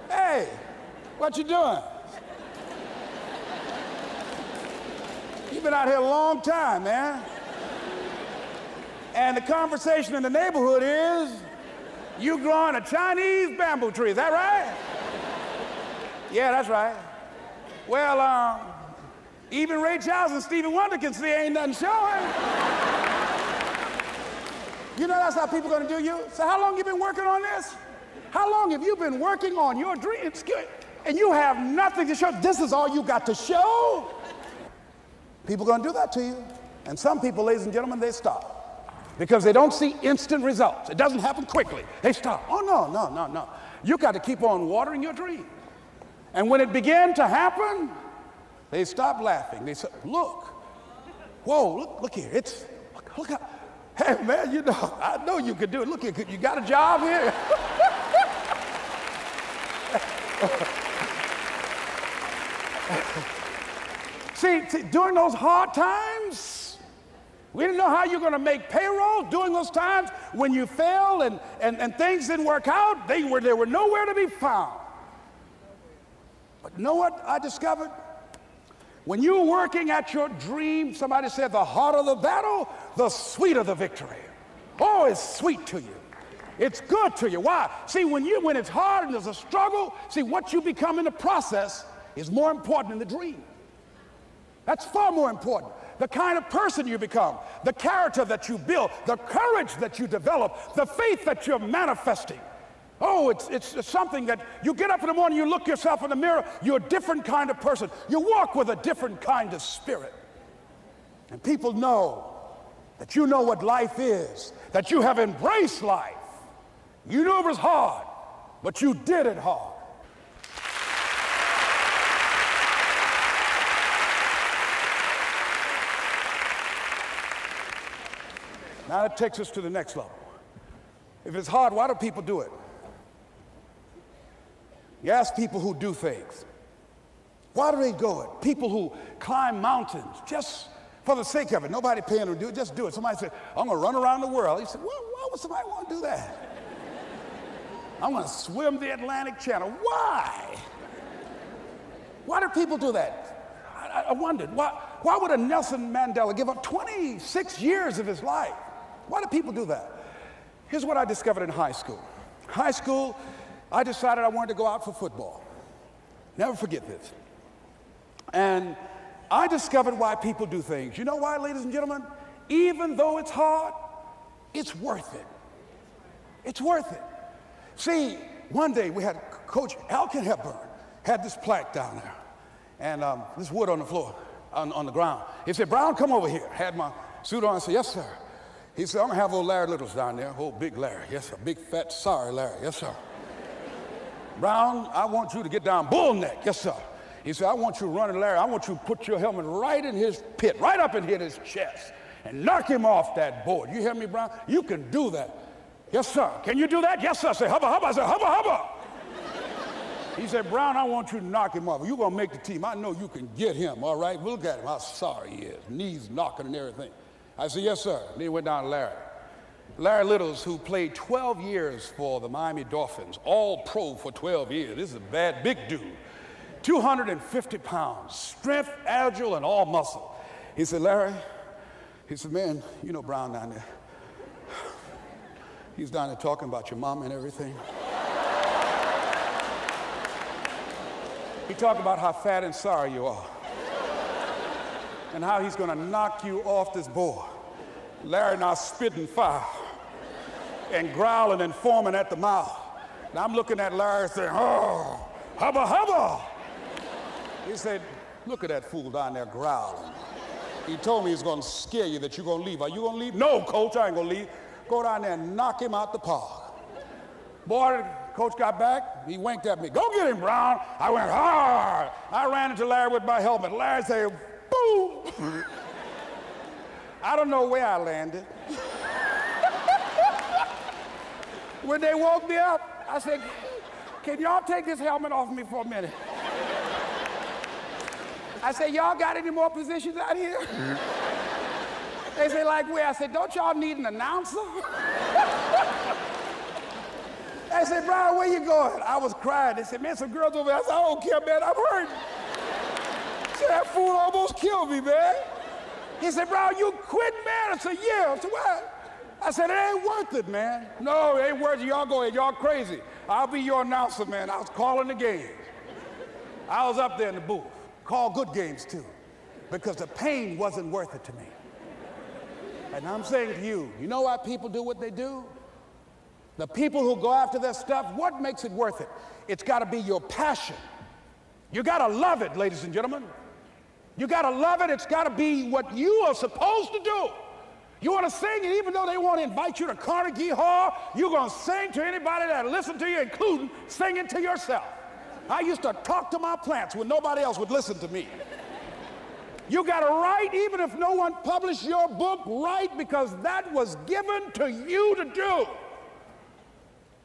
Hey, what you doing? You've been out here a long time, man. And the conversation in the neighborhood is, you growing a Chinese bamboo tree, is that right? Yeah, that's right. Well, even Ray Charles and Stevie Wonder can see ain't nothing showing. You know that's how people are gonna do you? So how long you been working on this? How long have you been working on your dreams? And you have nothing to show. This is all you got to show? People are gonna do that to you. And some people, ladies and gentlemen, they stop. Because they don't see instant results. It doesn't happen quickly. They stop. Oh, no. You got to keep on watering your dream. And when it began to happen, they stopped laughing. They said, look, whoa, look here. Look how, hey, man, you know, I know you could do it. Look, you got a job here? See, during those hard times, we didn't know how you're going to make payroll. During those times when you failed and things didn't work out, they were nowhere to be found. But you know what I discovered? When you were working at your dream, somebody said the harder the battle, the sweeter the victory. Oh, it's sweet to you. It's good to you. Why? See, when it's hard and there's a struggle, see, what you become in the process is more important than the dream. That's far more important. The kind of person you become, the character that you build, the courage that you develop, the faith that you're manifesting. Oh, it's something that you get up in the morning, you look yourself in the mirror, you're a different kind of person. You walk with a different kind of spirit. And people know that you know what life is, that you have embraced life. You knew it was hard, but you did it hard. Now that takes us to the next level. If it's hard, why do people do it? You ask people who do things. Why do they go it? People who climb mountains just for the sake of it. Nobody paying them to do it, just do it. Somebody said, I'm gonna run around the world. He said, well, why would somebody want to do that? I'm gonna swim the Atlantic Channel. Why? Why do people do that? I wondered, why would a Nelson Mandela give up 26 years of his life? Why do people do that? Here's what I discovered in high school. High school, I decided I wanted to go out for football. Never forget this. And I discovered why people do things. You know why, ladies and gentlemen? Even though it's hard, it's worth it. It's worth it. See, one day we had Coach Alkin Hepburn had this plaque down there, and this wood on the floor, on the ground. He said, Brown, come over here. Had my suit on. I said, yes, sir. He said, I'm gonna have old Larry Littles down there, old big Larry. Yes, sir. Big, fat, sorry Larry. Yes, sir. Brown, I want you to get down bull neck. Yes, sir. He said, I want you running Larry. I want you to put your helmet right in his pit, right up in his chest, and knock him off that board. You hear me, Brown? You can do that. Yes, sir. Can you do that? Yes, sir. I said, hubba, hubba. I said, hubba, hubba. He said, Brown, I want you to knock him off. You're going to make the team. I know you can get him, all right? Look at him, how sorry he is. Knees knocking and everything. I said, yes, sir. Then he went down to Larry. Larry Littles, who played 12 years for the Miami Dolphins, all pro for 12 years. This is a bad, big dude. 250 pounds, strength, agile, and all muscle. He said, Larry, he said, man, you know Brown down there. He's down there talking about your mom and everything. He talked about how fat and sorry you are and how he's going to knock you off this board. Larry now spitting fire and growling and foaming at the mouth. Now I'm looking at Larry saying, oh, hubba, hubba. He said, look at that fool down there growling. He told me he's going to scare you, that you're going to leave. Are you going to leave? No, coach, I ain't going to leave. Go down there and knock him out the park. Boy, coach got back. He winked at me. Go get him, Brown. I went hard. I ran into Larry with my helmet. Larry said, boom. I don't know where I landed. When they woke me up, I said, can y'all take this helmet off me for a minute? I said, y'all got any more positions out here? They said, like where? I said, don't y'all need an announcer? They said, Brian, where you going? I was crying. They said, man, some girls over there. I said, I don't care, man, I'm hurt. Said, that fool almost killed me, man. He said, Brian, you quit, man? I said, yeah. I said, what? I said, it ain't worth it, man. No, it ain't worth it. Y'all go ahead. Y'all crazy. I'll be your announcer, man. I was calling the games. I was up there in the booth. Call good games, too, because the pain wasn't worth it to me. And I'm saying to you, you know why people do what they do? The people who go after their stuff, what makes it worth it? It's got to be your passion. You got to love it, ladies and gentlemen. You got to love it. It's got to be what you are supposed to do. You want to sing, and even though they want to invite you to Carnegie Hall, you're going to sing to anybody that listen to you, including singing to yourself. I used to talk to my plants when nobody else would listen to me. You got to write, even if no one published your book, write, because that was given to you to do.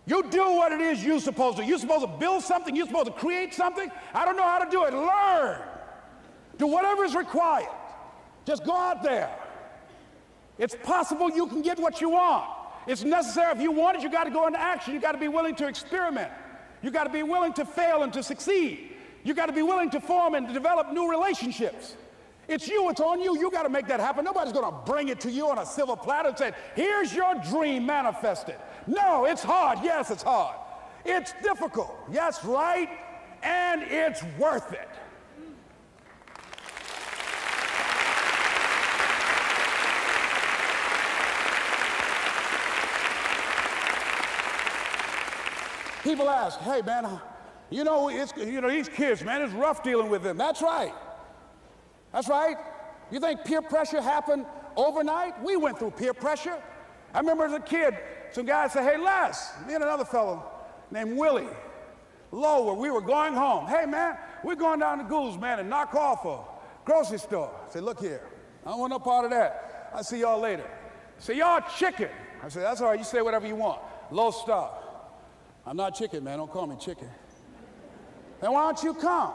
You do what it is you're supposed to. You're supposed to build something. You're supposed to create something. I don't know how to do it. Learn. Do whatever is required. Just go out there. It's possible you can get what you want. It's necessary. If you want it, you got to go into action. You got to be willing to experiment. You got to be willing to fail and to succeed. You got to be willing to form and to develop new relationships. It's you, it's on you. You got to make that happen. Nobody's going to bring it to you on a silver platter and say, here's your dream manifested. No, it's hard. Yes, it's hard. It's difficult. Yes, right. And it's worth it. People ask, hey, man, you know, these kids, man, it's rough dealing with them. That's right. That's right. You think peer pressure happened overnight? We went through peer pressure. I remember as a kid, some guys said, hey, Les, me and another fellow named Willie Lower, we were going home. Hey, man, we're going down to Goulds, man, and knock off a grocery store. I said, look here, I don't want no part of that. I'll see y'all later. Say, y'all chicken. I said, that's all right, you say whatever you want. Low star. I'm not chicken, man, don't call me chicken. Then why don't you come?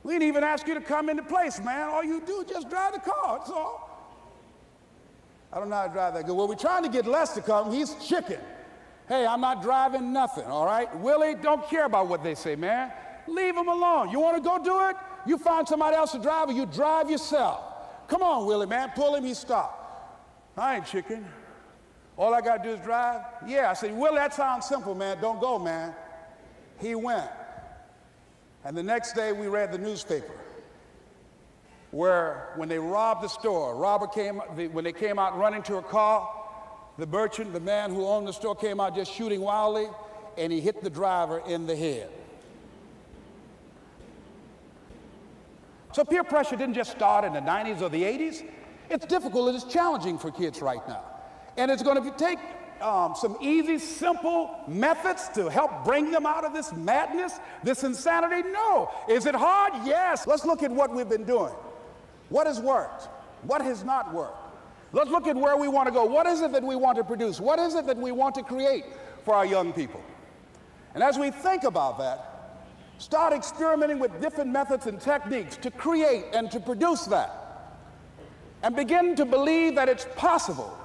We didn't even ask you to come into place, man. All you do is just drive the car, that's all. I don't know how to drive that good. Well, we're trying to get Les to come. He's chicken. Hey, I'm not driving nothing, all right? Willie, don't care about what they say, man. Leave him alone. You want to go do it? You find somebody else to drive, or you drive yourself. Come on, Willie, man. Pull him, he stopped. I ain't chicken. All I got to do is drive? Yeah. I said, Willie, that sounds simple, man. Don't go, man. He went. And the next day, we read the newspaper where when they robbed the store, when they came out running to a car, the merchant, the man who owned the store, came out just shooting wildly, and he hit the driver in the head. So peer pressure didn't just start in the 90s or the 80s. It's difficult, it is challenging for kids right now. And it's going to take some easy, simple methods to help bring them out of this madness, this insanity? No. Is it hard? Yes. Let's look at what we've been doing. What has worked? What has not worked? Let's look at where we want to go. What is it that we want to produce? What is it that we want to create for our young people? And as we think about that, start experimenting with different methods and techniques to create and to produce that. And begin to believe that it's possible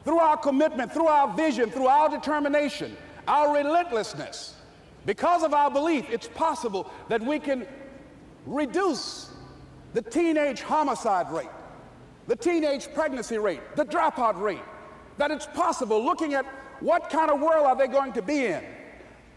through our commitment, through our vision, through our determination, our relentlessness. Because of our belief, it's possible that we can reduce the teenage homicide rate, the teenage pregnancy rate, the dropout rate, that it's possible, looking at what kind of world are they going to be in.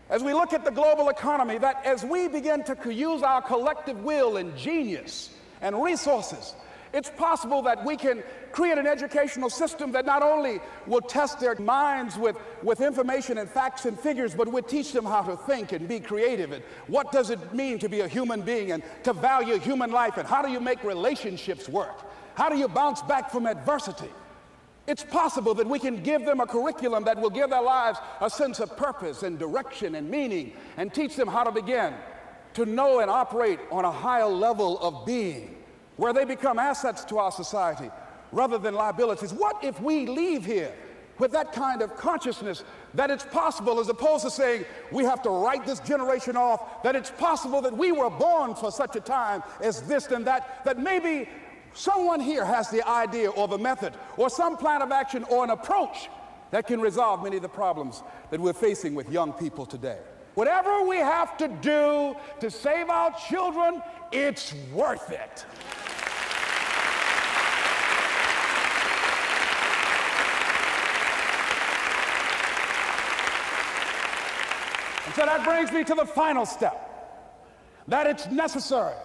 As we look at the global economy, that as we begin to use our collective will and genius and resources It's possible that we can create an educational system that not only will test their minds with information and facts and figures, but would teach them how to think and be creative. And what does it mean to be a human being and to value human life? And how do you make relationships work? How do you bounce back from adversity? It's possible that we can give them a curriculum that will give their lives a sense of purpose and direction and meaning, and teach them how to begin to know and operate on a higher level of being, where they become assets to our society rather than liabilities. What if we leave here with that kind of consciousness that it's possible, as opposed to saying we have to write this generation off, that it's possible that we were born for such a time as this and that, that maybe someone here has the idea or the method or some plan of action or an approach that can resolve many of the problems that we're facing with young people today. Whatever we have to do to save our children, it's worth it. And so that brings me to the final step, that it's necessary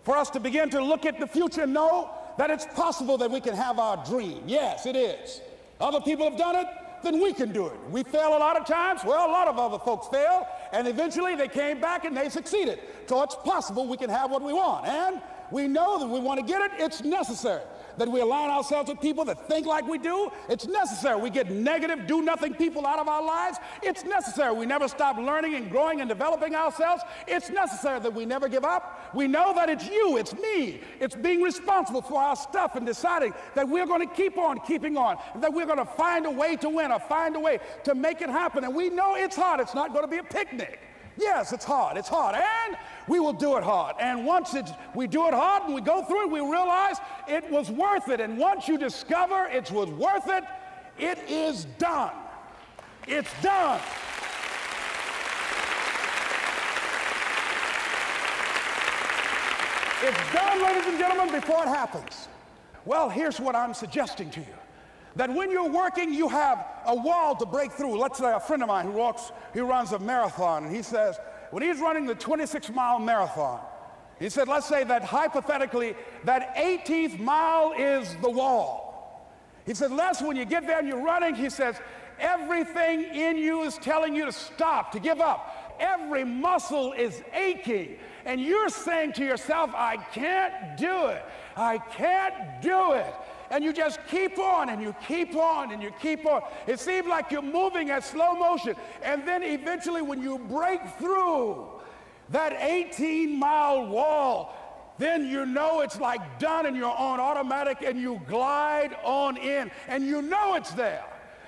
for us to begin to look at the future and know that it's possible that we can have our dream. Yes, it is. Other people have done it, then we can do it. We fail a lot of times. Well, a lot of other folks fail, and eventually they came back and they succeeded. So it's possible we can have what we want. And we know that we want to get it. It's necessary that we align ourselves with people that think like we do. It's necessary we get negative, do-nothing people out of our lives. It's necessary we never stop learning and growing and developing ourselves. It's necessary that we never give up. We know that it's you, it's me. It's being responsible for our stuff and deciding that we're going to keep on keeping on, and that we're going to find a way to win or find a way to make it happen. And we know it's hard. It's not going to be a picnic. Yes, it's hard, and we will do it hard. And once we do it hard and we go through it, we realize it was worth it. And once you discover it was worth it, it is done. It's done. It's done, ladies and gentlemen, before it happens. Well, here's what I'm suggesting to you. That when you're working, you have a wall to break through. Let's say a friend of mine who runs a marathon, and he says, when he's running the 26-mile marathon, he said, let's say that hypothetically, that 18th mile is the wall. He said, Les, when you get there and you're running, he says, everything in you is telling you to stop, to give up. Every muscle is aching, and you're saying to yourself, I can't do it. I can't do it. And you just keep on, and you keep on, and you keep on. It seems like you're moving at slow motion. And then eventually when you break through that 18-mile wall, then you know it's like done, and you're on automatic, and you glide on in, and you know it's there.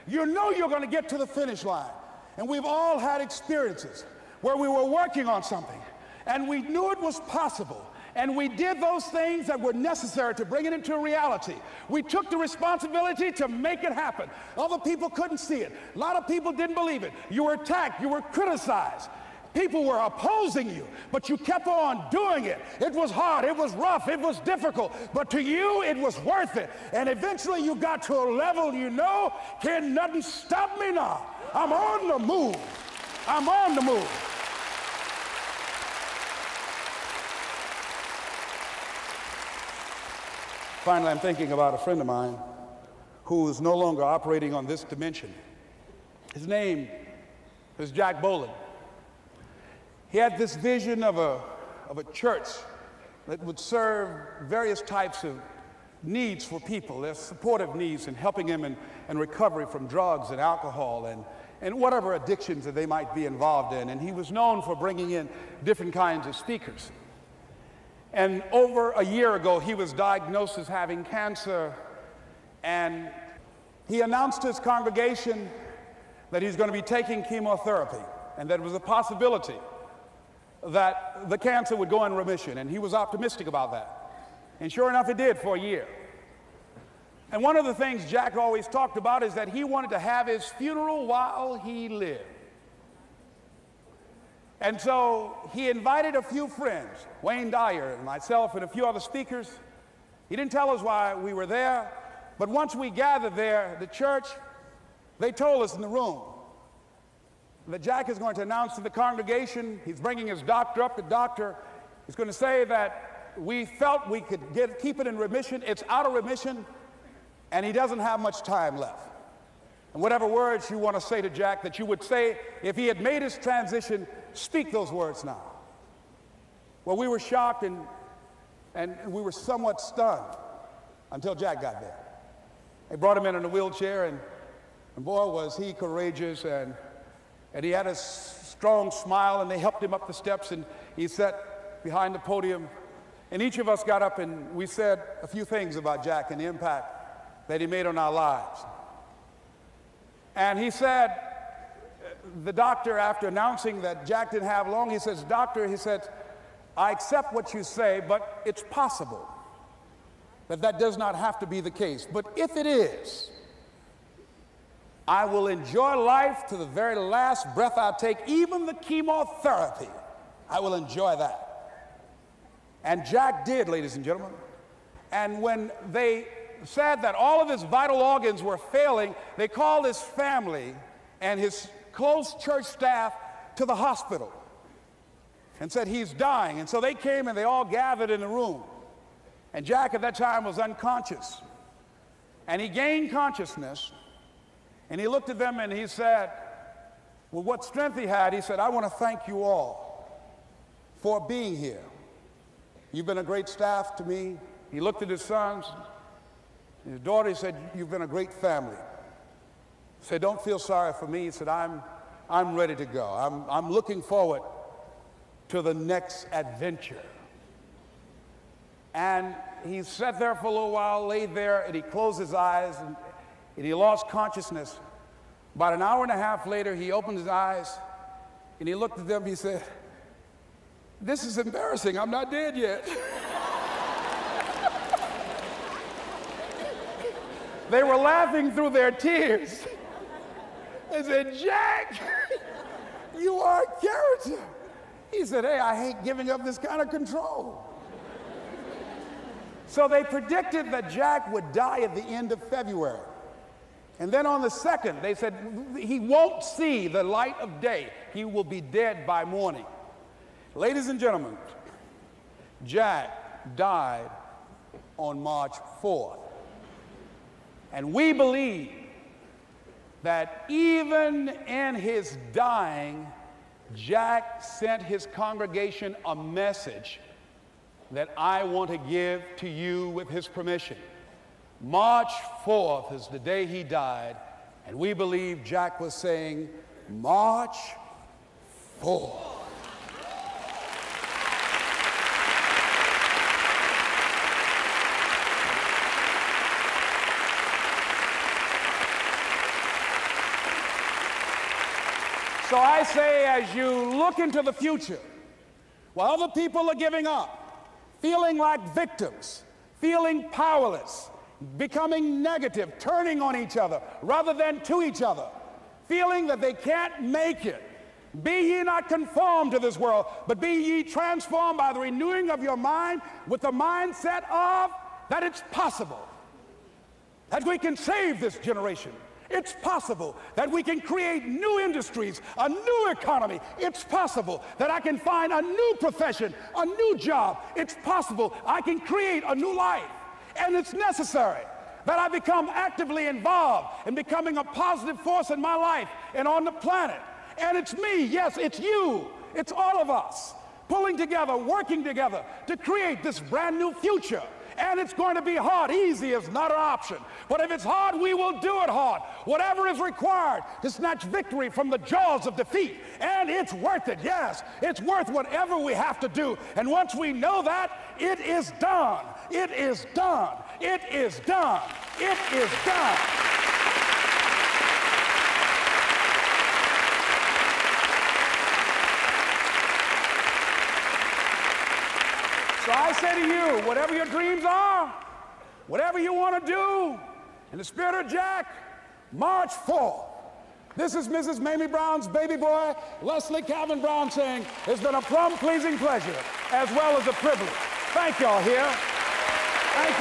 You know you're going to get to the finish line. And we've all had experiences where we were working on something, and we knew it was possible. And we did those things that were necessary to bring it into reality. We took the responsibility to make it happen. Other people couldn't see it. A lot of people didn't believe it. You were attacked. You were criticized. People were opposing you, but you kept on doing it. It was hard. It was rough. It was difficult. But to you, it was worth it. And eventually you got to a level you know, can nothing stop me now. I'm on the move. I'm on the move. Finally, I'm thinking about a friend of mine who is no longer operating on this dimension. His name is Jack Boland. He had this vision of a church that would serve various types of needs for people, their supportive needs, and helping them in recovery from drugs and alcohol and whatever addictions that they might be involved in. And he was known for bringing in different kinds of speakers. And over a year ago, he was diagnosed as having cancer, and he announced to his congregation that he's going to be taking chemotherapy, and that it was a possibility that the cancer would go in remission, and he was optimistic about that. And sure enough, it did for a year. And one of the things Jack always talked about is that he wanted to have his funeral while he lived. And so he invited a few friends, Wayne Dyer and myself and a few other speakers. He didn't tell us why we were there, but once we gathered there, the church, they told us in the room that Jack is going to announce to the congregation, he's bringing his doctor up. The doctor is going to say that we felt we could keep it in remission. It's out of remission, and he doesn't have much time left. And whatever words you want to say to Jack that you would say if he had made his transition, speak those words now. Well, we were shocked and we were somewhat stunned until Jack got there. They brought him in a wheelchair, and boy, was he courageous, and he had a strong smile, and they helped him up the steps, and he sat behind the podium. And each of us got up and we said a few things about Jack and the impact that he made on our lives. And he said, the doctor, after announcing that Jack didn't have long, he says, "Doctor," he said, "I accept what you say, but it's possible that does not have to be the case. But if it is, I will enjoy life to the very last breath I take, even the chemotherapy. I will enjoy that." And Jack did, ladies and gentlemen. And when they said that all of his vital organs were failing, they called his family and his close church staff to the hospital and said, "He's dying." And so they came and they all gathered in the room. And Jack at that time was unconscious. And he gained consciousness, and he looked at them and he said, with what strength he had, he said, "I want to thank you all for being here. You've been a great staff to me." He looked at his sons, his daughter. He said, "You've been a great family." He said, "Don't feel sorry for me." He said, I'm ready to go. I'm looking forward to the next adventure." And he sat there for a little while, laid there, and he closed his eyes, and he lost consciousness. About an hour and a half later, he opened his eyes, and he looked at them. He said, "This is embarrassing. I'm not dead yet." They were laughing through their tears. They said, "Jack, you are a character." He said, "Hey, I hate giving up this kind of control." So they predicted that Jack would die at the end of February. And then on the 2nd, they said, he won't see the light of day. He will be dead by morning. Ladies and gentlemen, Jack died on March 4th. And we believe that even in his dying, Jack sent his congregation a message that I want to give to you with his permission. March 4th is the day he died, and we believe Jack was saying, "March 4th." So I say, as you look into the future, while other people are giving up, feeling like victims, feeling powerless, becoming negative, turning on each other rather than to each other, feeling that they can't make it, be ye not conformed to this world, but be ye transformed by the renewing of your mind with the mindset of that it's possible that we can save this generation. It's possible that we can create new industries, a new economy. It's possible that I can find a new profession, a new job. It's possible I can create a new life. And it's necessary that I become actively involved in becoming a positive force in my life and on the planet. And it's me, yes, it's you, it's all of us, pulling together, working together to create this brand new future. And it's going to be hard. Easy is not an option. But if it's hard, we will do it hard. Whatever is required to snatch victory from the jaws of defeat. And it's worth it, yes. It's worth whatever we have to do. And once we know that, it is done. It is done. It is done. It is done. So I say to you, whatever your dreams are, whatever you want to do, in the spirit of Jack, March 4th. This is Mrs. Mamie Brown's baby boy, Leslie Calvin Brown, saying, "It's been a plumb pleasing pleasure as well as a privilege." Thank y'all here. Thank you.